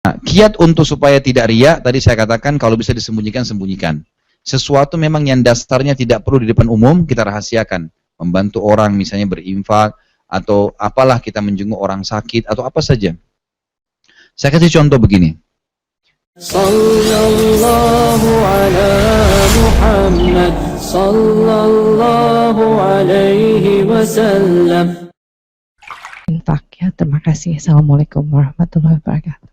Nah, kiat untuk supaya tidak riya, tadi saya katakan kalau bisa disembunyikan, sembunyikan. Sesuatu memang yang dasarnya tidak perlu di depan umum, kita rahasiakan. Membantu orang misalnya berinfak, atau apalah kita menjenguk orang sakit, atau apa saja. Saya kasih contoh begini. Sallallahu ala Muhammad sallallahu alaihi wasallam. Infak ya, terima kasih. Assalamualaikum warahmatullahi wabarakatuh.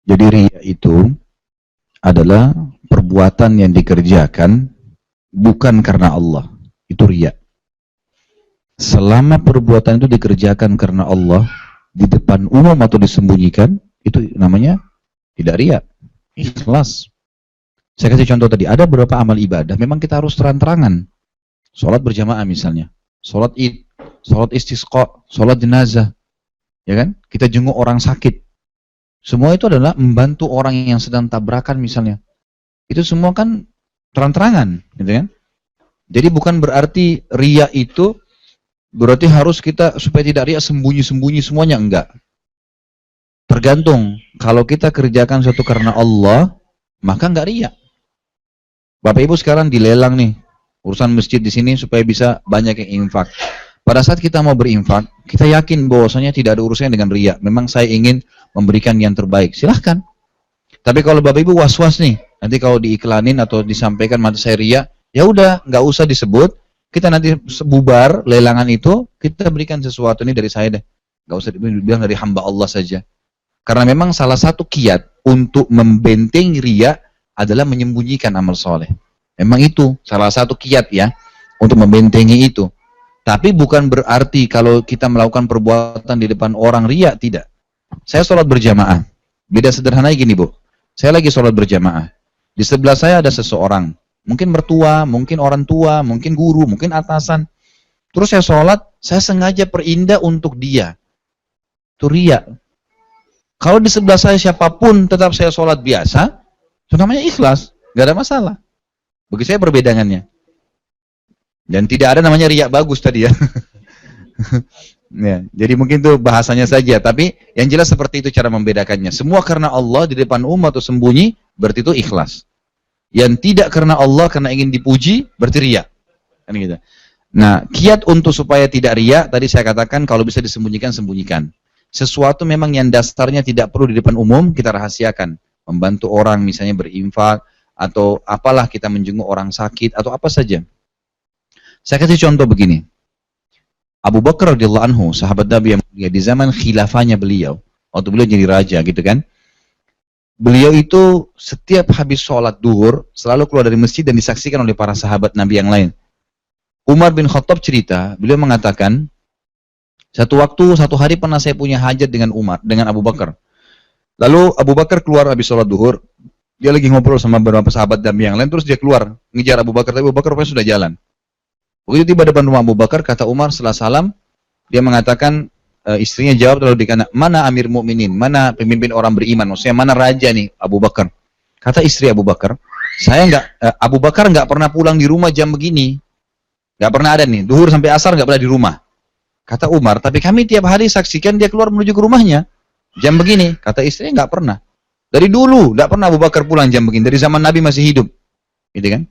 Jadi riya itu adalah perbuatan yang dikerjakan bukan karena Allah. Itu riya. Selama perbuatan itu dikerjakan karena Allah, di depan umum atau disembunyikan, itu namanya tidak riya. Ikhlas. Saya kasih contoh tadi, ada beberapa amal ibadah, memang kita harus terang-terangan. Sholat berjamaah misalnya, sholat id, sholat istisqa, sholat jenazah. Ya kan? Kita jenguk orang sakit. Semua itu adalah membantu orang yang sedang tabrakan misalnya. Itu semua kan terang-terangan, gitu kan? Jadi bukan berarti riya itu berarti harus kita supaya tidak riya sembunyi-sembunyi semuanya, enggak. Tergantung. Kalau kita kerjakan sesuatu karena Allah, maka enggak riya. Bapak Ibu sekarang dilelang nih urusan masjid di sini supaya bisa banyak yang infak. Pada saat kita mau berinfak, kita yakin bahwasanya tidak ada urusannya dengan riya. Memang saya ingin memberikan yang terbaik. Silahkan. Tapi kalau Bapak Ibu was-was nih, nanti kalau diiklanin atau disampaikan mata saya riya, ya udah, nggak usah disebut. Kita nanti bubar lelangan itu, kita berikan sesuatu ini dari saya deh. Nggak usah dibilang dari hamba Allah saja. Karena memang salah satu kiat untuk membentengi riya adalah menyembunyikan amal soleh. Memang itu salah satu kiat ya untuk membentengi itu. Tapi bukan berarti kalau kita melakukan perbuatan di depan orang riya, tidak. Saya sholat berjamaah. Beda sederhana gini Bu. Saya lagi sholat berjamaah. Di sebelah saya ada seseorang. Mungkin mertua, mungkin orang tua, mungkin guru, mungkin atasan. Terus saya sholat, saya sengaja perindah untuk dia. Itu riya. Kalau di sebelah saya siapapun tetap saya sholat biasa, itu namanya ikhlas. Gak ada masalah. Bagi saya perbedaannya. Dan tidak ada namanya riya bagus tadi ya. Ya, jadi mungkin itu bahasanya saja, tapi yang jelas seperti itu cara membedakannya. Semua karena Allah di depan umum atau sembunyi, berarti itu ikhlas. Yang tidak karena Allah, karena ingin dipuji, berarti riya. Kan gitu. Nah, kiat untuk supaya tidak riya, tadi saya katakan kalau bisa disembunyikan, sembunyikan. Sesuatu memang yang dasarnya tidak perlu di depan umum, kita rahasiakan. Membantu orang misalnya berinfak, atau apalah kita menjenguk orang sakit, atau apa saja. Saya kasih contoh begini. Abu Bakar radhiyallahu anhu, sahabat Nabi yang mulia, di zaman khilafahnya beliau, waktu beliau jadi raja gitu kan. Beliau itu setiap habis sholat duhur, selalu keluar dari masjid dan disaksikan oleh para sahabat Nabi yang lain. Umar bin Khattab cerita, beliau mengatakan, satu hari pernah saya punya hajat dengan Abu Bakar. Lalu Abu Bakar keluar habis sholat duhur, dia lagi ngobrol sama beberapa sahabat Nabi yang lain, terus dia keluar, ngejar Abu Bakar, tapi Abu Bakar rupanya sudah jalan. Begitu tiba depan rumah Abu Bakar, kata Umar setelah salam, dia mengatakan, istrinya jawab lalu dikatakan, mana Amir Mukminin, mana pemimpin orang beriman, maksudnya mana raja nih Abu Bakar. Kata istri Abu Bakar, Abu Bakar nggak pernah pulang di rumah jam begini, nggak pernah ada nih, duhur sampai asar nggak pernah di rumah. Kata Umar, tapi kami tiap hari saksikan dia keluar menuju ke rumahnya jam begini. Kata istrinya nggak pernah. Dari dulu nggak pernah Abu Bakar pulang jam begini, dari zaman Nabi masih hidup, gitu kan?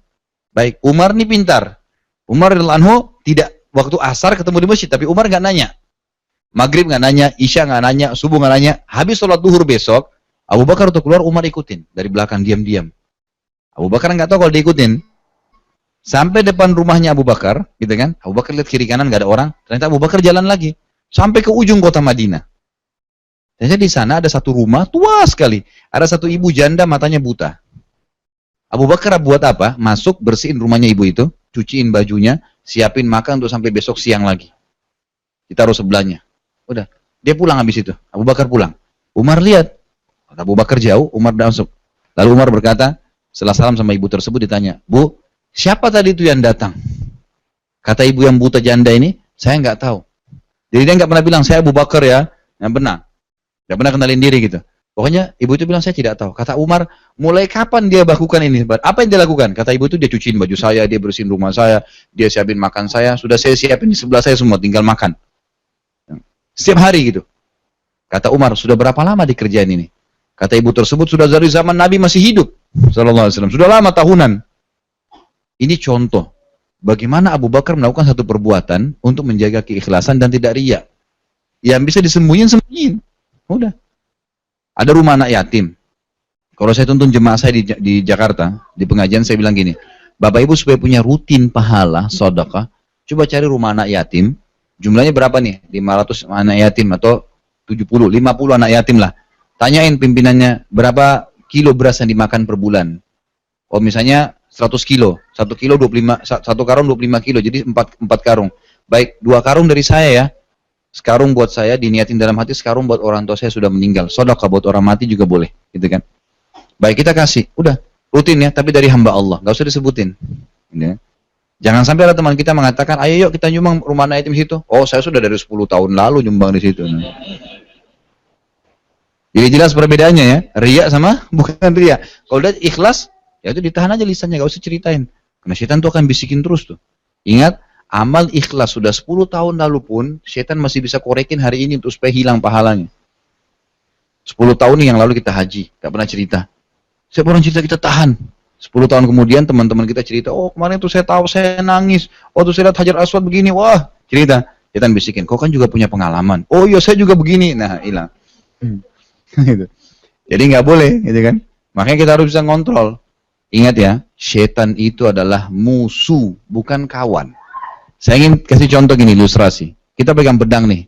Baik, Umar nih pintar. Umar radhiyallahu anhu tidak waktu asar ketemu di masjid, tapi Umar nggak nanya. Maghrib nggak nanya, Isya nggak nanya, subuh nggak nanya. Habis sholat duhur besok, Abu Bakar untuk keluar, Umar ikutin dari belakang diam-diam. Abu Bakar nggak tahu kalau diikutin. Sampai depan rumahnya Abu Bakar, gitu kan? Abu Bakar lihat kiri kanan nggak ada orang. Ternyata Abu Bakar jalan lagi sampai ke ujung kota Madinah. Ternyata di sana ada satu rumah tua sekali. Ada satu ibu janda matanya buta. Abu Bakar buat apa? Masuk bersihin rumahnya ibu itu, cuciin bajunya, siapin makan untuk sampai besok siang lagi. Ditaruh sebelahnya. Udah, dia pulang habis itu. Abu Bakar pulang. Umar lihat. Abu Bakar jauh, Umar masuk. Lalu Umar berkata, setelah salam sama ibu tersebut ditanya, Bu, siapa tadi itu yang datang? Kata ibu yang buta janda ini, saya nggak tahu. Jadi dia nggak pernah bilang, saya Abu Bakar ya. Yang benar. Nggak pernah kenalin diri gitu. Pokoknya ibu itu bilang, saya tidak tahu. Kata Umar, mulai kapan dia lakukan ini? Apa yang dia lakukan? Kata ibu itu, dia cuciin baju saya, dia bersihin rumah saya, dia siapin makan saya, sudah saya siapin di sebelah saya semua, tinggal makan. Setiap hari gitu. Kata Umar, sudah berapa lama dikerjain ini? Kata ibu tersebut, sudah dari zaman Nabi masih hidup, sallallahu alaihi wasallam. Sudah lama, tahunan. Ini contoh bagaimana Abu Bakar melakukan satu perbuatan untuk menjaga keikhlasan dan tidak riya. Yang bisa disembunyiin. Udah. Ada rumah anak yatim. Kalau saya tuntun jemaah saya di Jakarta, di pengajian saya bilang gini, Bapak Ibu supaya punya rutin pahala, sedekah, coba cari rumah anak yatim. Jumlahnya berapa nih? 500 anak yatim atau 70, 50 anak yatim lah. Tanyain pimpinannya berapa kilo beras yang dimakan per bulan. Oh misalnya 100 kilo, 1 kilo 25, 1 karung 25 kilo, jadi 4 karung. Baik, 2 karung dari saya ya. Sekarung buat saya, diniatin dalam hati, sekarung buat orang tua saya sudah meninggal. Sedekah buat orang mati juga boleh, gitu kan. Baik, kita kasih, udah, rutin ya, tapi dari hamba Allah, gak usah disebutin. Ya. Jangan sampai ada teman kita mengatakan, ayo yuk kita nyumbang rumah anak yatim situ. Oh, saya sudah dari 10 tahun lalu nyumbang di situ. Nah. Jadi jelas perbedaannya ya, riya sama bukan riya. Kalau udah ikhlas, ya itu ditahan aja lisannya, gak usah ceritain. Karena setan tuh akan bisikin terus tuh. Ingat, amal ikhlas sudah 10 tahun lalu pun, setan masih bisa korekin hari ini untuk supaya hilang pahalanya. 10 tahun yang lalu kita haji, gak pernah cerita. Siapa orang cerita kita tahan. 10 tahun kemudian teman-teman kita cerita, oh kemarin tuh saya tahu saya nangis, oh tuh saya lihat Hajar Aswad begini, wah cerita. Setan bisikin, kau kan juga punya pengalaman. Oh iya saya juga begini, nah hilang. Gitu. Jadi nggak boleh, gitu kan? Makanya kita harus bisa ngontrol. Ingat ya, setan itu adalah musuh, bukan kawan. Saya ingin kasih contoh gini, ilustrasi. Kita pegang pedang nih,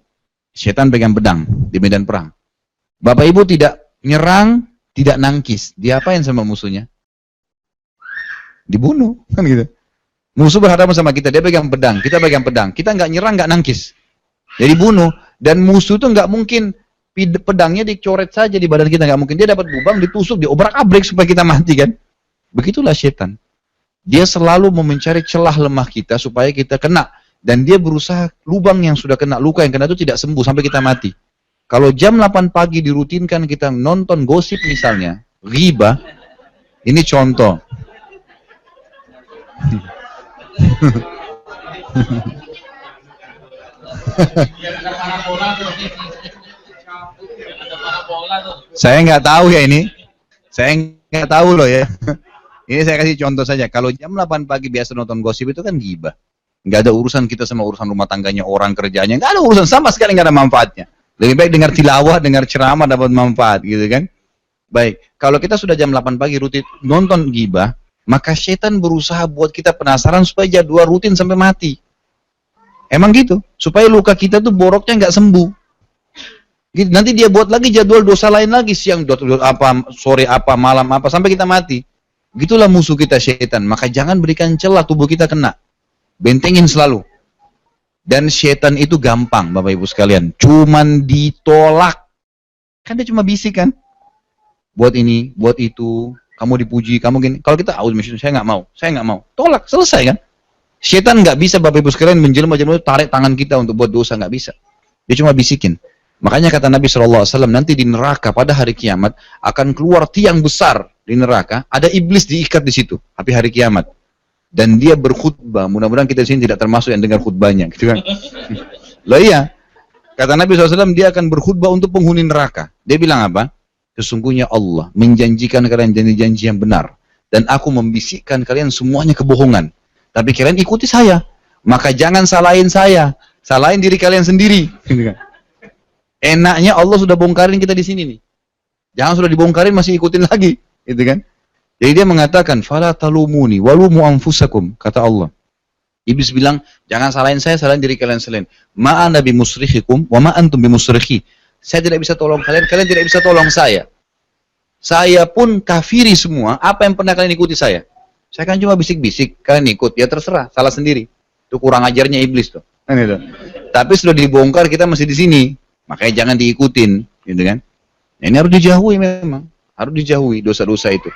setan pegang pedang di medan perang. Bapak Ibu tidak nyerang, tidak nangkis, diapain sama musuhnya? Dibunuh, kan gitu. Musuh berhadapan sama kita, dia pegang pedang, kita pegang pedang, kita nggak nyerang, nggak nangkis, jadi bunuh. Dan musuh itu nggak mungkin pedangnya dicoret saja di badan kita, nggak mungkin. Dia dapat lubang, ditusuk, diobrak-abrik supaya kita mati kan. Begitulah setan. Dia selalu mau mencari celah lemah kita supaya kita kena. Dan dia berusaha lubang yang sudah kena, luka yang kena itu tidak sembuh sampai kita mati. Kalau jam 8 pagi dirutinkan kita nonton gosip misalnya, ghibah, ini contoh. Saya nggak tahu ya ini. Saya nggak tahu loh ya. Ini saya kasih contoh saja. Kalau jam 8 pagi biasa nonton gosip itu kan ghibah. Nggak ada urusan kita sama urusan rumah tangganya orang, kerjanya. Nggak ada urusan, sama sekali nggak ada manfaatnya. Lebih baik dengar tilawah, dengar ceramah, dapat manfaat gitu kan. Baik, kalau kita sudah jam 8 pagi rutin nonton ghibah, maka setan berusaha buat kita penasaran supaya jadwal rutin sampai mati. Emang gitu, supaya luka kita tuh boroknya nggak sembuh. Gitu. Nanti dia buat lagi jadwal dosa lain lagi, siang apa, sore apa, malam apa, sampai kita mati. Gitulah musuh kita setan. Maka jangan berikan celah tubuh kita kena. Bentengin selalu. Dan setan itu gampang, Bapak Ibu sekalian. Cuman ditolak. Kan dia cuma bisik kan. Buat ini, buat itu. Kamu dipuji, kamu gini. Kalau kita, saya nggak mau, saya nggak mau. Tolak, selesai kan. Setan nggak bisa, Bapak Ibu sekalian, menjelma-jelma tarik tangan kita untuk buat dosa, nggak bisa. Dia cuma bisikin. Makanya kata Nabi SAW, nanti di neraka pada hari kiamat akan keluar tiang besar di neraka. Ada iblis diikat di situ, tapi hari kiamat. Dan dia berkhutbah. Mudah-mudahan kita di sini tidak termasuk yang dengar khutbahnya, gitu kan? Loh iya, kata Nabi SAW, dia akan berkhutbah untuk penghuni neraka. Dia bilang apa? Sesungguhnya Allah menjanjikan kalian janji-janji yang benar. Dan aku membisikkan kalian semuanya kebohongan. Tapi kalian ikuti saya. Maka jangan salahin saya. Salahin diri kalian sendiri. Enaknya Allah sudah bongkarin kita di sini nih. Jangan sudah dibongkarin masih ikutin lagi. Gitu kan? Jadi dia mengatakan, Fala talumuni walumu anfusakum. Kata Allah. Iblis bilang, jangan salahin saya, salahin diri kalian selain. Ma'ana bimusrikhikum wa ma'antum bimusrikhi. Saya tidak bisa tolong kalian, kalian tidak bisa tolong saya. Saya pun kafiri semua, apa yang pernah kalian ikuti saya? Saya kan cuma bisik-bisik, kalian ikut, ya terserah, salah sendiri. Itu kurang ajarnya iblis tuh. Tapi sudah dibongkar, kita masih di sini. Makanya jangan diikutin, gitu kan? Nah, ini harus dijauhi memang, harus dijauhi dosa-dosa itu.